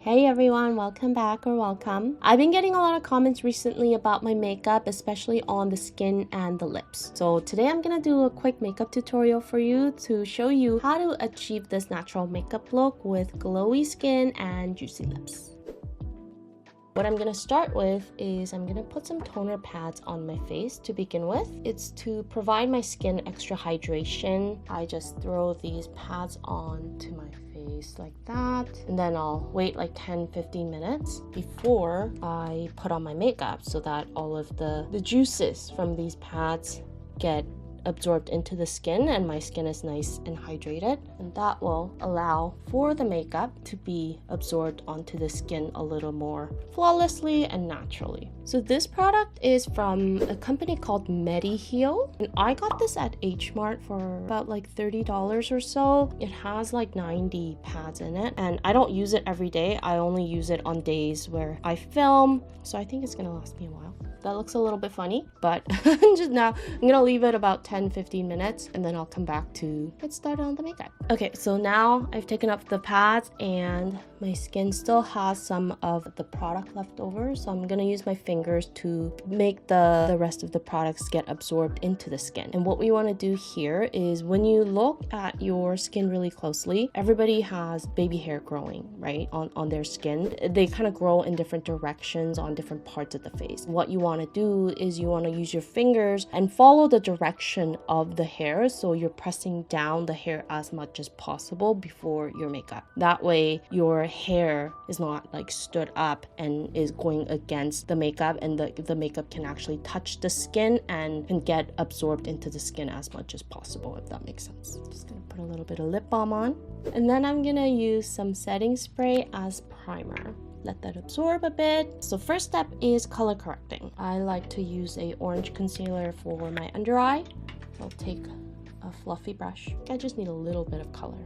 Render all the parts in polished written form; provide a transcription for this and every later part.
Hey everyone, welcome back or welcome. I've been getting a lot of comments recently about my makeup, especially on the skin and the lips. So today I'm gonna do a quick makeup tutorial for you to show you how to achieve this natural makeup look with glowy skin and juicy lips. What I'm gonna start with is I'm gonna put some toner pads on my face to begin with. It's to provide my skin extra hydration. I just throw these pads on to my face like that, and then I'll wait like 10-15 minutes before I put on my makeup so that all of the juices from these pads get absorbed into the skin and my skin is nice and hydrated, and that will allow for the makeup to be absorbed onto the skin a little more flawlessly and naturally. So this product is from a company called MEDIHEAL, and I got this at H Mart for about like $30 or so. It has like 90 pads in it, and I don't use it every day. I only use it on days where I film, so I think it's gonna last me a while. That looks a little bit funny, but just now I'm gonna leave it about 10-15 minutes and then I'll come back to get started on the makeup. Okay, so now I've taken up the pads and my skin still has some of the product left over, so I'm gonna use my fingers to make the rest of the products get absorbed into the skin. And what we want to do here is, when you look at your skin really closely, everybody has baby hair growing, right, on their skin. They kind of grow in different directions on different parts of the face. What you want to do is you want to use your fingers and follow the direction of the hair, so you're pressing down the hair as much as possible before your makeup. That way your hair is not like stood up and is going against the makeup, and the makeup can actually touch the skin and can get absorbed into the skin as much as possible, if that makes sense. Just gonna put a little bit of lip balm on, and then I'm gonna use some setting spray as primer. Let that absorb a bit. So first step is color correcting. I like to use a orange concealer for my under eye. I'll take a fluffy brush. I just need a little bit of color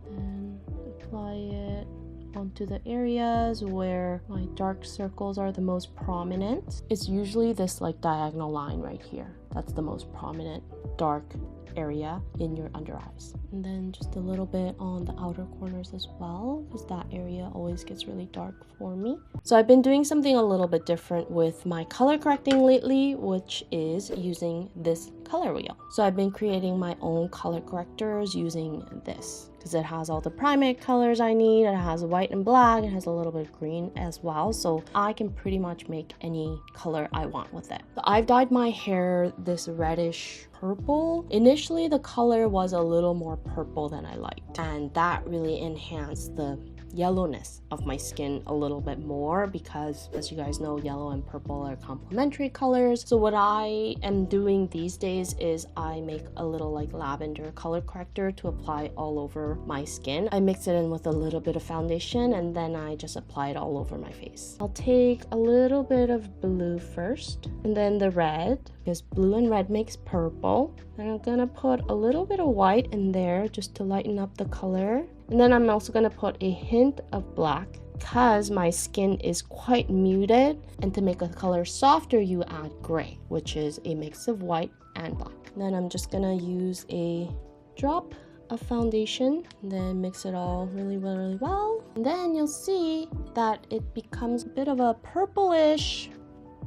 and apply it onto the areas where my dark circles are the most prominent. It's usually this like diagonal line right here. That's the most prominent dark area in your under eyes, and then just a little bit on the outer corners as well, because that area always gets really dark for me. So I've been doing something a little bit different with my color correcting lately, which is using this color wheel. So I've been creating my own color correctors using this, because it has all the primary colors I need. It has white and black, it has a little bit of green as well, so I can pretty much make any color I want with it. So I've dyed my hair this reddish purple. Initially the color was a little more purple than I liked, and that really enhanced the yellowness of my skin a little bit more, because as you guys know, yellow and purple are complementary colors. So what I am doing these days is I make a little like lavender color corrector to apply all over my skin. I mix it in with a little bit of foundation and then I just apply it all over my face. I'll take a little bit of blue first and then the red, because blue and red makes purple. And I'm gonna put a little bit of white in there just to lighten up the color. And then I'm also gonna put a hint of black because my skin is quite muted, and to make a color softer you add gray, which is a mix of white and black. And then I'm just gonna use a drop of foundation and then mix it all really well. And then you'll see that it becomes a bit of a purplish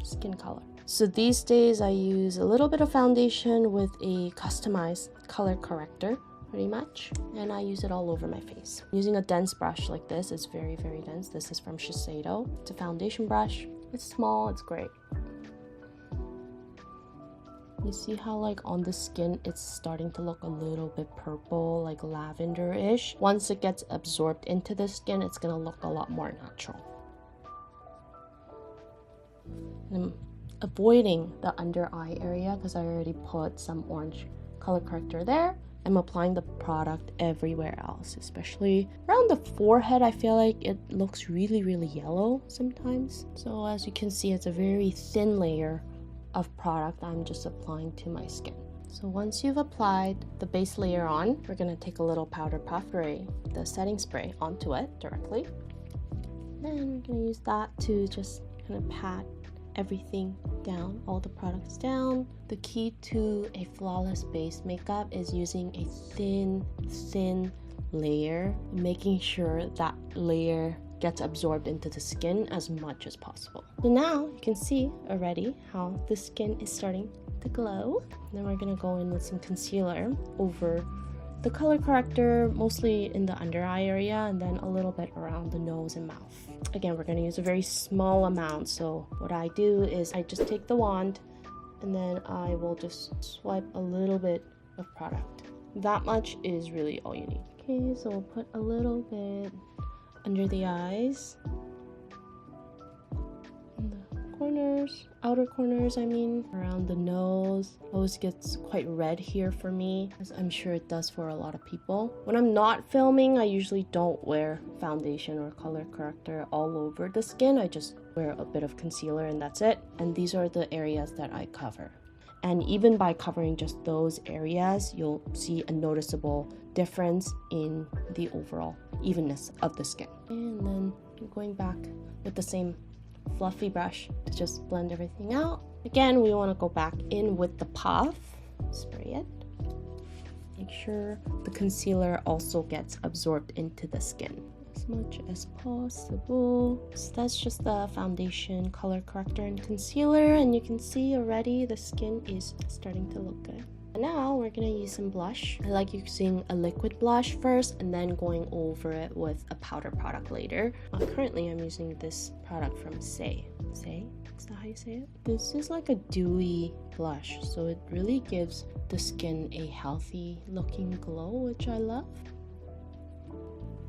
skin color. So these days I use a little bit of foundation with a customized color corrector, pretty much, and I use it all over my face. Using a dense brush like this, it's very dense. This is from Shiseido. It's a foundation brush. It's small, it's great. You see how like on the skin it's starting to look a little bit purple, like lavender-ish. Once it gets absorbed into the skin, it's gonna look a lot more natural. I'm avoiding the under eye area because I already put some orange color corrector there. I'm applying the product everywhere else, especially around the forehead. I feel like it looks really yellow sometimes. So as you can see, it's a very thin layer of product I'm just applying to my skin. So once you've applied the base layer on, we're gonna take a little powder puff spray, the setting spray, onto it directly. Then we're gonna use that to just kind of pat everything down, all the products down. The key to a flawless base makeup is using a thin layer, making sure that layer gets absorbed into the skin as much as possible. So now you can see already how the skin is starting to glow. Then we're gonna go in with some concealer over the color corrector, mostly in the under eye area, and then a little bit around the nose and mouth. Again, we're gonna use a very small amount, so what I do is I just take the wand and then I will just swipe a little bit of product. That much is really all you need. Okay, so we'll put a little bit under the eyes, in the corners, outer corners, I mean, around the nose. Always gets quite red here for me, as I'm sure it does for a lot of people. When I'm not filming, I usually don't wear foundation or color corrector all over the skin. I just wear a bit of concealer and that's it. And these are the areas that I cover. And even by covering just those areas, you'll see a noticeable difference in the overall evenness of the skin. And then going back with the same fluffy brush to just blend everything out. Again, we want to go back in with the puff, spray it. Make sure the concealer also gets absorbed into the skin as much as possible. So that's just the foundation, color corrector, and concealer, and you can see already the skin is starting to look good. And now we're gonna use some blush. I like using a liquid blush first and then going over it with a powder product later. Currently I'm using this product from SAIE. SAIE? Is that how you say it? This is like a dewy blush, so it really gives the skin a healthy looking glow, which I love.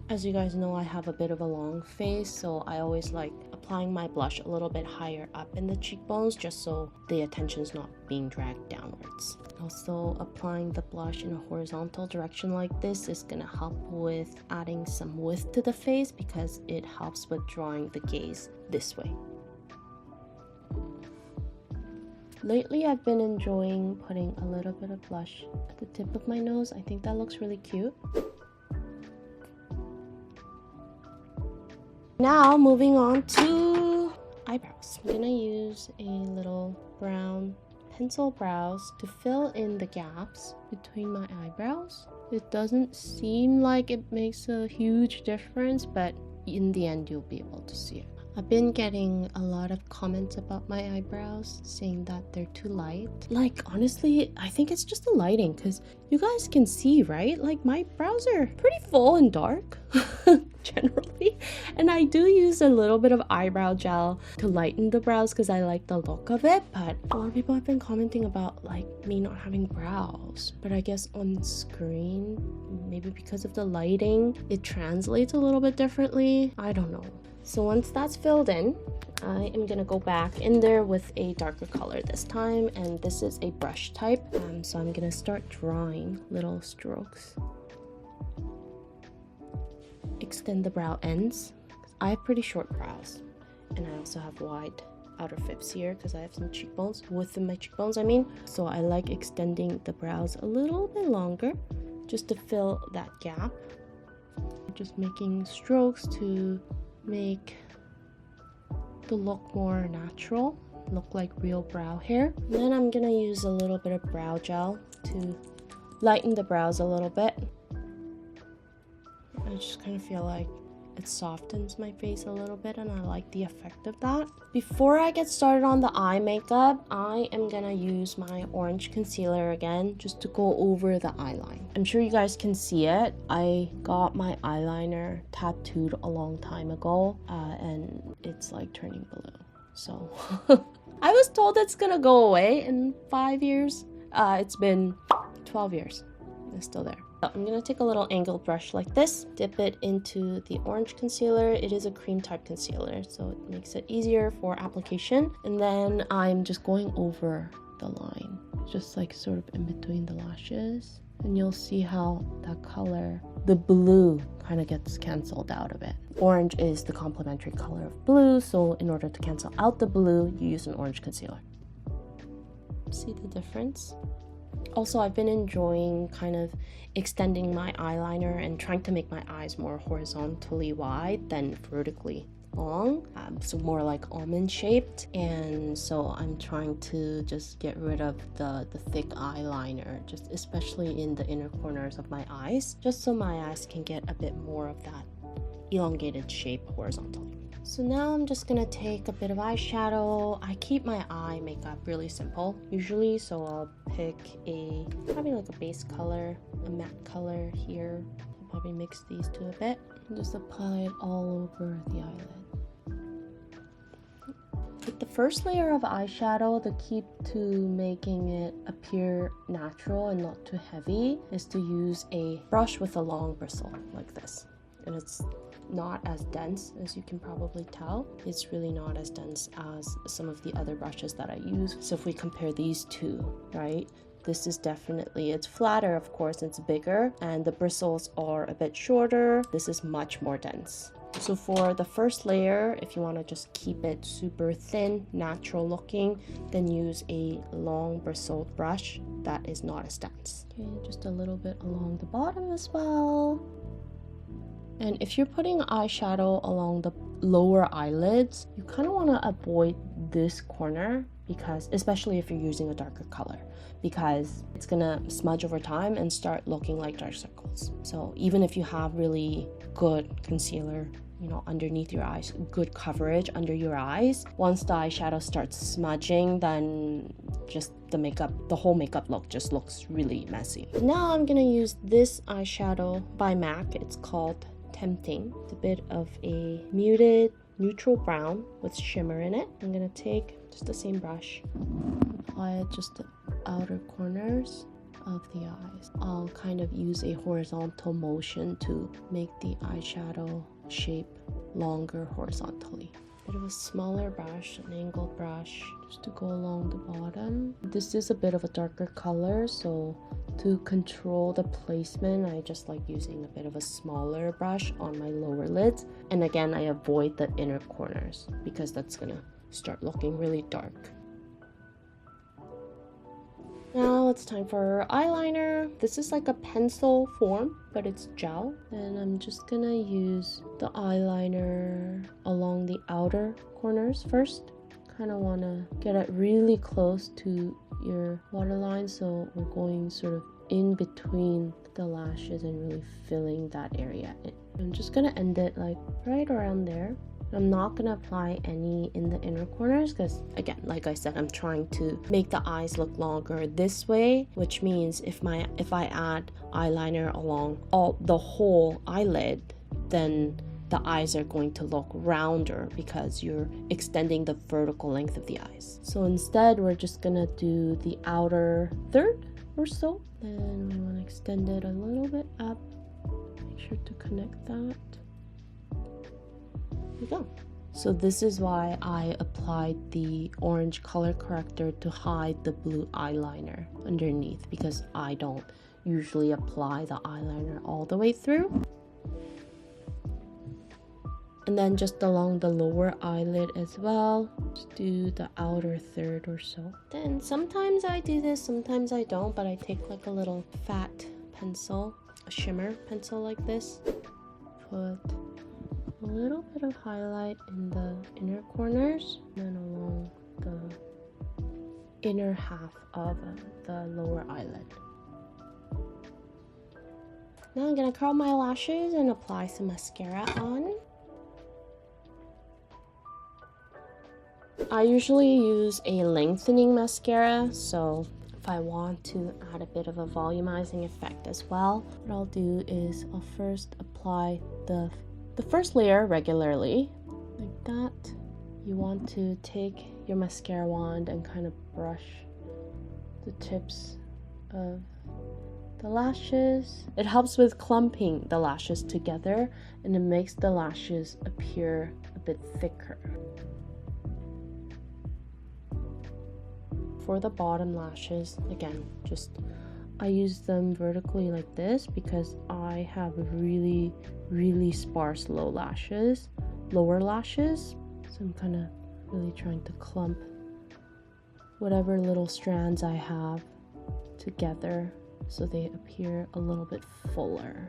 As you guys know, I have a bit of a long face, so I always like applying my blush a little bit higher up in the cheekbones just so the attention's not being dragged downwards. Also, applying the blush in a horizontal direction like this is gonna help with adding some width to the face because it helps with drawing the gaze this way. Lately, I've been enjoying putting a little bit of blush at the tip of my nose. I think that looks really cute. Now, moving on to eyebrows. I'm gonna use a little brown pencil brows to fill in the gaps between my eyebrows. It doesn't seem like it makes a huge difference, but in the end, you'll be able to see it. I've been getting a lot of comments about my eyebrows saying that they're too light. Like, honestly, I think it's just the lighting because you guys can see, right? Like, my brows are pretty full and dark generally. And I do use a little bit of eyebrow gel to lighten the brows because I like the look of it. But a lot of people have been commenting about like me not having brows. But I guess on screen, maybe because of the lighting, it translates a little bit differently. I don't know. So once that's filled in, I am gonna go back in there with a darker color this time, and this is a brush type. So I'm gonna start drawing little strokes. Extend the brow ends. I have pretty short brows, and I also have wide outer fibs here because I have some cheekbones, within my cheekbones I mean. So I like extending the brows a little bit longer just to fill that gap. Just making strokes to make the look more natural, look like real brow hair. And then I'm gonna use a little bit of brow gel to lighten the brows a little bit. I just kind of feel like it softens my face a little bit, and I like the effect of that. Before I get started on the eye makeup, I am gonna use my orange concealer again just to go over the eyeline. I'm sure you guys can see it. I got my eyeliner tattooed a long time ago, and it's like turning blue. So I was told it's gonna go away in 5 years. It's been 12 years. It's still there. I'm gonna take a little angled brush like this, dip it into the orange concealer. It is a cream type concealer, so it makes it easier for application. And then I'm just going over the line, just like sort of in between the lashes. And you'll see how that color, the blue, kind of gets canceled out of it. Orange is the complementary color of blue, so in order to cancel out the blue, you use an orange concealer. See the difference? Also, I've been enjoying kind of extending my eyeliner and trying to make my eyes more horizontally wide than vertically long, so more like almond shaped. And so I'm trying to just get rid of the thick eyeliner, just especially in the inner corners of my eyes, just so my eyes can get a bit more of that elongated shape horizontally. So now I'm just gonna take a bit of eyeshadow. I keep my eye makeup really simple usually, so I'll pick probably like a base color, a matte color here. I'll probably mix these two a bit and just apply it all over the eyelid. With the first layer of eyeshadow, the key to making it appear natural and not too heavy is to use a brush with a long bristle like this. And it's not as dense as you can probably tell. It's really not as dense as some of the other brushes that I use. So if we compare these two, right? This is definitely, it's flatter, of course, it's bigger, and the bristles are a bit shorter. This is much more dense. So for the first layer, if you want to just keep it super thin, natural looking, then use a long bristled brush that is not as dense. Okay, just a little bit along the bottom as well. And if you're putting eyeshadow along the lower eyelids, you kind of want to avoid this corner, because especially if you're using a darker color, because it's gonna smudge over time and start looking like dark circles. So even if you have really good concealer, you know, underneath your eyes, good coverage under your eyes, once the eyeshadow starts smudging, then just the whole makeup look just looks really messy. Now I'm gonna use this eyeshadow by MAC. It's called Tempting. It's a bit of a muted neutral brown with shimmer in it. I'm gonna take just the same brush, apply it just the outer corners of the eyes. I'll kind of use a horizontal motion to make the eyeshadow shape longer horizontally. Bit of a smaller brush, an angled brush, just to go along the bottom. This is a bit of a darker color, so to control the placement, I just like using a bit of a smaller brush on my lower lids. And again, I avoid the inner corners because that's gonna start looking really dark. Now it's time for eyeliner. This is like a pencil form, but it's gel. And I'm just gonna use the eyeliner along the outer corners first. Kind of want to get it really close to your waterline, so we're going sort of in between the lashes and really filling that area in. I'm just gonna end it like right around there. I'm not gonna apply any in the inner corners because, again, like I said, I'm trying to make the eyes look longer this way, which means if I add eyeliner along the whole eyelid, then the eyes are going to look rounder because you're extending the vertical length of the eyes. So instead, we're just gonna do the outer third or so. Then we want to extend it a little bit up. Make sure to connect that. There we go. So this is why I applied the orange color corrector to hide the blue eyeliner underneath, because I don't usually apply the eyeliner all the way through. And then just along the lower eyelid as well, just do the outer third or so. Then sometimes I do this, sometimes I don't, but I take like a little fat pencil, a shimmer pencil like this, put a little bit of highlight in the inner corners, and then along the inner half of the lower eyelid. Now I'm gonna curl my lashes and apply some mascara on. I usually use a lengthening mascara, so if I want to add a bit of a volumizing effect as well, what I'll do is I'll first apply the first layer regularly, like that. You want to take your mascara wand and kind of brush the tips of the lashes. It helps with clumping the lashes together, and it makes the lashes appear a bit thicker. For the bottom lashes, again, I use them vertically like this because I have really, really sparse lower lashes. So I'm kind of really trying to clump whatever little strands I have together so they appear a little bit fuller.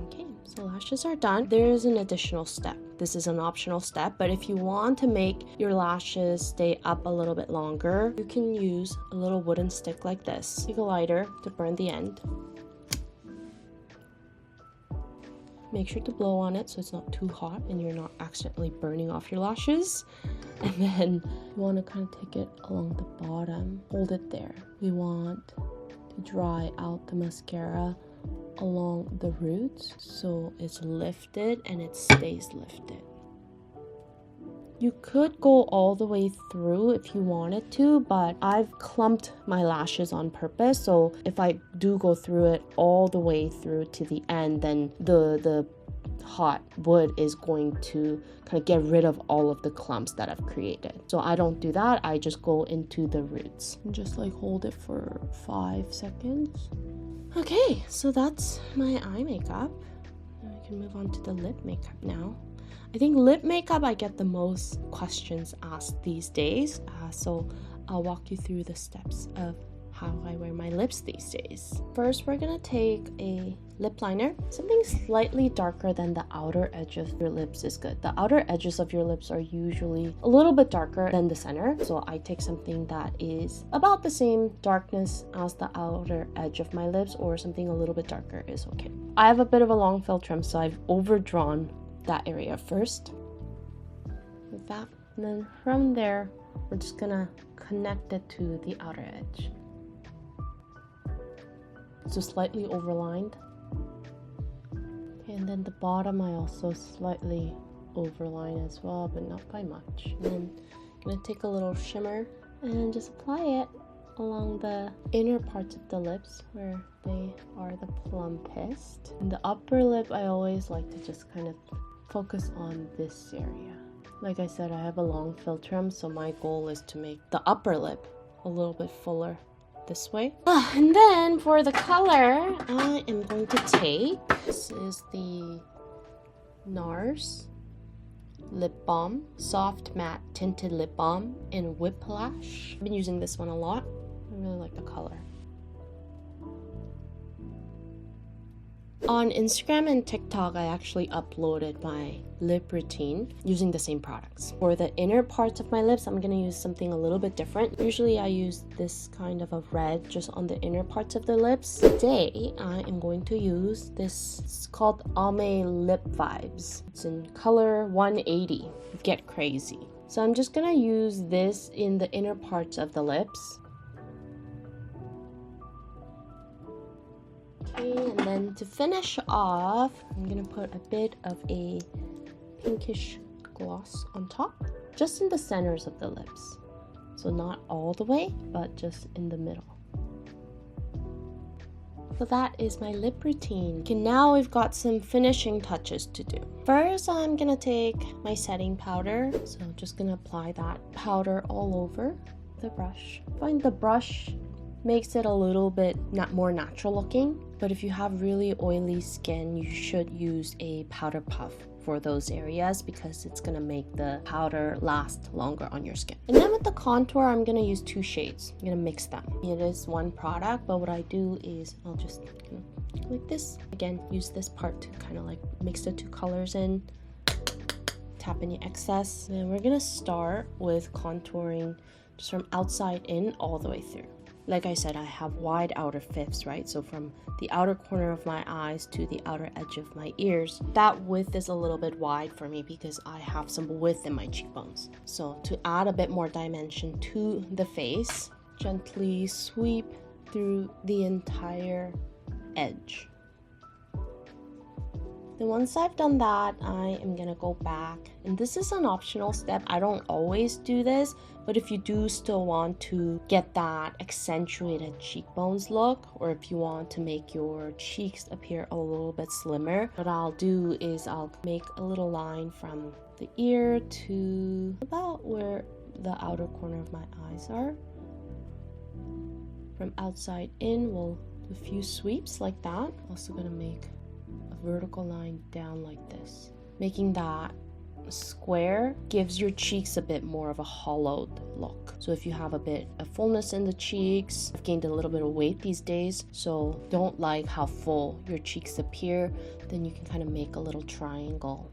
Okay, so lashes are done. There is an additional step. This is an optional step, but if you want to make your lashes stay up a little bit longer, you can use a little wooden stick like this. Take a lighter to burn the end. Make sure to blow on it so it's not too hot and you're not accidentally burning off your lashes. And then you want to kind of take it along the bottom, hold it there. We want to dry out the mascara along the roots so it's lifted and it stays lifted. You could go all the way through if you wanted to, but I've clumped my lashes on purpose, so if I do go through it all the way through to the end, then the hot wood is going to kind of get rid of all of the clumps that I've created. So I don't do that, I just go into the roots and just like hold it for 5 seconds. Okay, so that's my eye makeup. Now we can move on to the lip makeup now. I think lip makeup I get the most questions asked these days, so I'll walk you through the steps of how I wear my lips these days. First, we're gonna take a lip liner. Something slightly darker than the outer edge of your lips is good. The outer edges of your lips are usually a little bit darker than the center, so I take something that is about the same darkness as the outer edge of my lips, or something a little bit darker is okay. I have a bit of a long fell trim, so I've overdrawn that area first like that, and then from there we're just gonna connect it to the outer edge, so slightly overlined. Okay, and then the bottom I also slightly overline as well, but not by much. And then I'm gonna take a little shimmer and just apply it along the inner parts of the lips where they are the plumpest. In the upper lip, I always like to just kind of focus on this area. Like I said, I have a long fill trim, so my goal is to make the upper lip a little bit fuller this way. And then for the color, I am going to take, this is the NARS lip balm, soft matte tinted lip balm in Whiplash. I've been using this one a lot. I really like the color. On Instagram and TikTok, I actually uploaded my lip routine using the same products. For the inner parts of my lips, I'm going to use something a little bit different. Usually I use this kind of a red just on the inner parts of the lips. Today, I am going to use this. It's called Almay Lip Vibes. It's in color 180. Get crazy. So I'm just going to use this in the inner parts of the lips. And then to finish off, I'm gonna put a bit of a pinkish gloss on top, just in the centers of the lips. So not all the way, but just in the middle. So that is my lip routine. Okay, now we've got some finishing touches to do. First, I'm gonna take my setting powder. So I'm just gonna apply that powder all over the brush. Find the brush makes it a little bit more natural looking, but if you have really oily skin, you should use a powder puff for those areas because it's gonna make the powder last longer on your skin. And then with the contour, I'm gonna use 2 shades. I'm gonna mix them. It is one product, but what I do is I'll just like this. Again, use this part to kind of like mix the 2 colors in, tap any excess. And we're gonna start with contouring just from outside in all the way through. Like I said, I have wide outer fifths, right? So from the outer corner of my eyes to the outer edge of my ears, that width is a little bit wide for me because I have some width in my cheekbones. So to add a bit more dimension to the face, gently sweep through the entire edge. Then once I've done that, I am gonna go back, and this is an optional step. I don't always do this, but if you do still want to get that accentuated cheekbones look, or if you want to make your cheeks appear a little bit slimmer, what I'll do is I'll make a little line from the ear to about where the outer corner of my eyes are. From outside in, we'll do a few sweeps like that. Also gonna make a vertical line down like this. Making that square gives your cheeks a bit more of a hollowed look. So if you have a bit of fullness in the cheeks, I've gained a little bit of weight these days, so don't like how full your cheeks appear, then you can kind of make a little triangle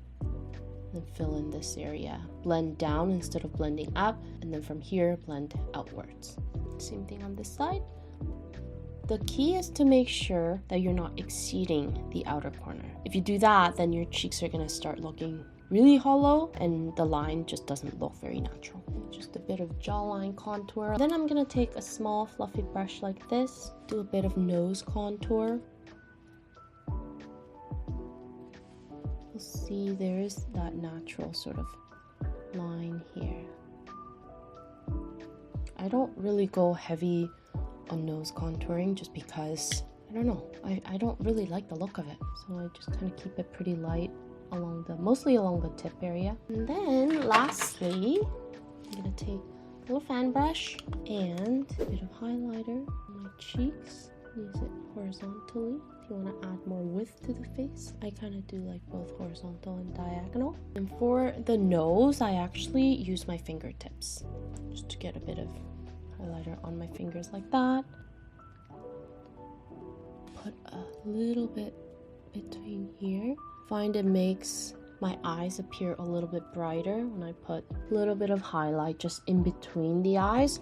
and fill in this area. Blend down instead of blending up, and then from here blend outwards. Same thing on this side. The key is to make sure that you're not exceeding the outer corner. If you do that, then your cheeks are gonna start looking really hollow and the line just doesn't look very natural. Just a bit of jawline contour. Then I'm gonna take a small fluffy brush like this, do a bit of nose contour. You'll see there is that natural sort of line here. I don't really go heavy on nose contouring just because, I don't know, I don't really like the look of it. So I just kind of keep it pretty light along the, mostly along the tip area. And then lastly, I'm gonna take a little fan brush and a bit of highlighter on my cheeks. Use it horizontally if you want to add more width to the face. I kind of do like both horizontal and diagonal. And for the nose, I actually use my fingertips just to get a bit of highlighter on my fingers like that. Put a little bit between here. Find it makes my eyes appear a little bit brighter when I put a little bit of highlight just in between the eyes,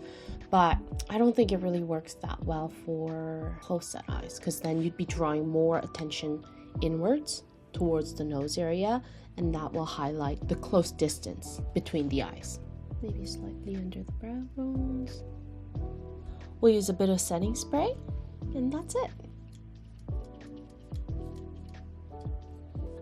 but I don't think it really works that well for close set eyes, because then you'd be drawing more attention inwards towards the nose area, and that will highlight the close distance between the eyes. Maybe slightly under the brow bones. We'll use a bit of setting spray, and that's it.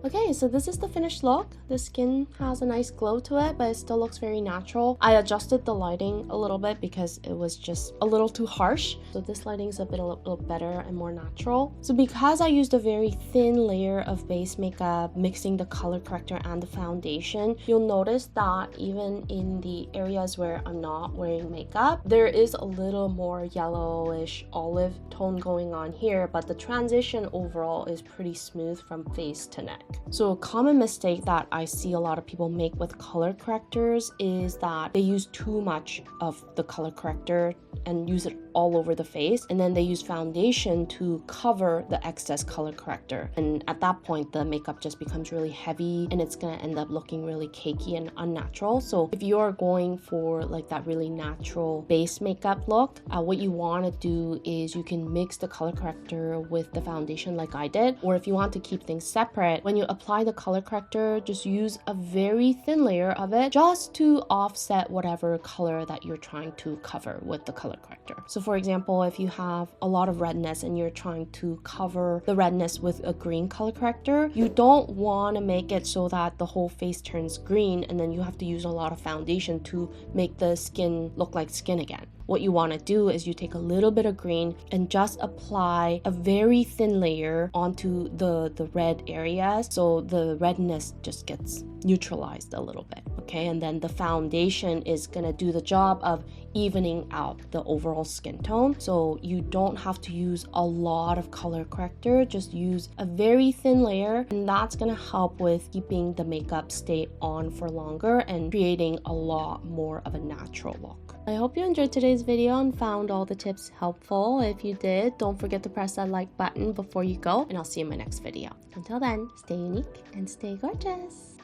Okay, so this is the finished look. The skin has a nice glow to it, but it still looks very natural. I adjusted the lighting a little bit because it was just a little too harsh. So this lighting is a little better and more natural. So because I used a very thin layer of base makeup, mixing the color corrector and the foundation, you'll notice that even in the areas where I'm not wearing makeup, there is a little more yellowish olive tone going on here, but the transition overall is pretty smooth from face to neck. So a common mistake that I see a lot of people make with color correctors is that they use too much of the color corrector and use it all over the face, and then they use foundation to cover the excess color corrector, and at that point the makeup just becomes really heavy and it's gonna end up looking really cakey and unnatural. So if you're going for like that really natural base makeup look, what you want to do is you can mix the color corrector with the foundation like I did, or if you want to keep things separate, when you apply the color corrector, just use a very thin layer of it just to offset whatever color that you're trying to cover with the color corrector. So for example, if you have a lot of redness and you're trying to cover the redness with a green color corrector, you don't want to make it so that the whole face turns green and then you have to use a lot of foundation to make the skin look like skin again. What you want to do is you take a little bit of green and just apply a very thin layer onto the red areas, so the redness just gets neutralized a little bit, okay? And then the foundation is gonna do the job of evening out the overall skin tone. So you don't have to use a lot of color corrector, just use a very thin layer, and that's gonna help with keeping the makeup stay on for longer and creating a lot more of a natural look. I hope you enjoyed today's video and found all the tips helpful. If you did, don't forget to press that like button before you go, and I'll see you in my next video. Until then, stay unique and stay gorgeous.